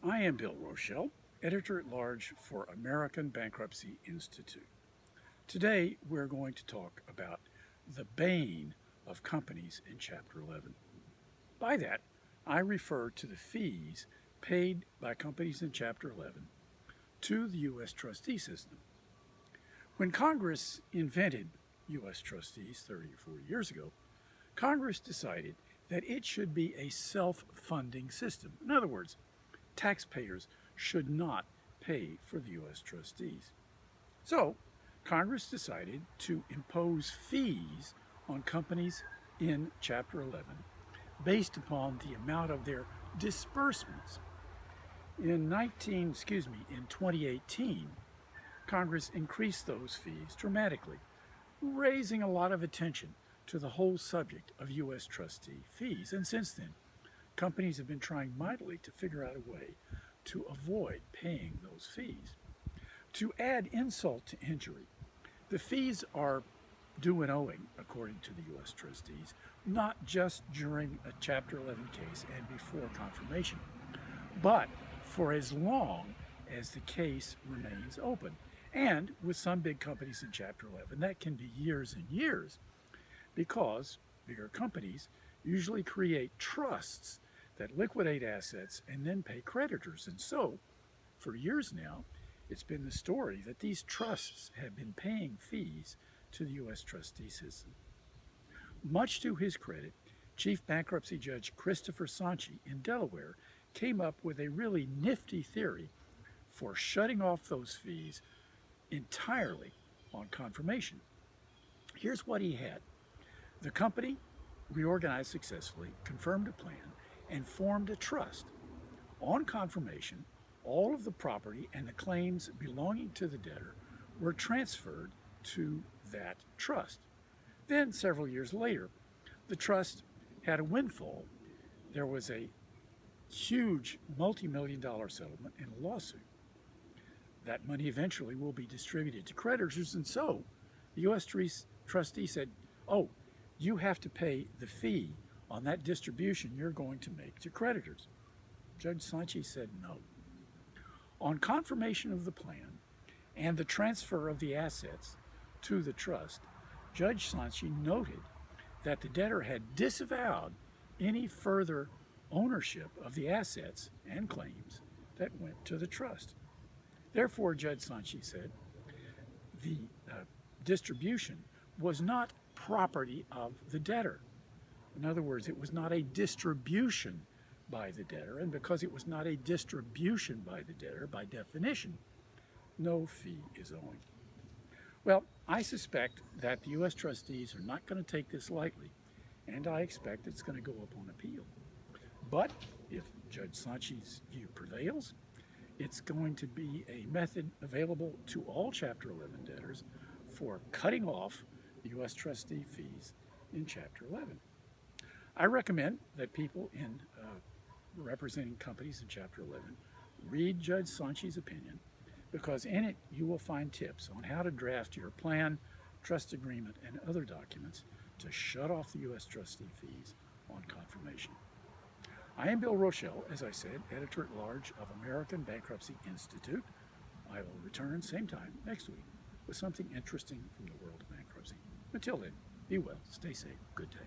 I am Bill Rochelle, Editor-at-Large for American Bankruptcy Institute. Today we're going to talk about the bane of companies in Chapter 11. By that, I refer to the fees paid by companies in Chapter 11 to the U.S. trustee system. When Congress invented U.S. trustees 30 or 40 years ago, Congress decided that it should be a self-funding system. In other words, taxpayers should not pay for the U.S. trustees. So, Congress decided to impose fees on companies in Chapter 11 based upon the amount of their disbursements. In 2018, Congress increased those fees dramatically, raising a lot of attention to the whole subject of U.S. trustee fees. And since then, companies have been trying mightily to figure out a way to avoid paying those fees. To add insult to injury, the fees are due and owing, according to the U.S. trustees, not just during a Chapter 11 case and before confirmation, but for as long as the case remains open. And with some big companies in Chapter 11, that can be years and years, because bigger companies usually create trusts that liquidate assets and then pay creditors. And so, for years now, it's been the story that these trusts have been paying fees to the U.S. trustee system. Much to his credit, Chief Bankruptcy Judge Christopher Sontchi in Delaware came up with a really nifty theory for shutting off those fees entirely on confirmation. Here's what he had. The company reorganized successfully, confirmed a plan, and formed a trust. On confirmation, all of the property and the claims belonging to the debtor were transferred to that trust. Then, several years later, the trust had a windfall. There was a huge multi-million-dollar settlement in a lawsuit. That money eventually will be distributed to creditors, and so the U.S. trustee said, oh, you have to pay the fee on that distribution you're going to make to creditors. Judge Sontchi said no. On confirmation of the plan and the transfer of the assets to the trust, Judge Sontchi noted that the debtor had disavowed any further ownership of the assets and claims that went to the trust. Therefore, Judge Sontchi said, the distribution was not property of the debtor. In other words, it was not a distribution by the debtor, and because it was not a distribution by the debtor, by definition, no fee is owing. Well, I suspect that the U.S. trustees are not going to take this lightly, and I expect it's going to go up on appeal. But if Judge Sontchi's view prevails, it's going to be a method available to all Chapter 11 debtors for cutting off the U.S. trustee fees in Chapter 11. I recommend that people in representing companies in Chapter 11 read Judge Sontchi's opinion, because in it you will find tips on how to draft your plan, trust agreement, and other documents to shut off the U.S. trustee fees on confirmation. I am Bill Rochelle, as I said, Editor-at-Large of American Bankruptcy Institute. I will return same time next week with something interesting from the world of bankruptcy. Until then, be well, stay safe, good day.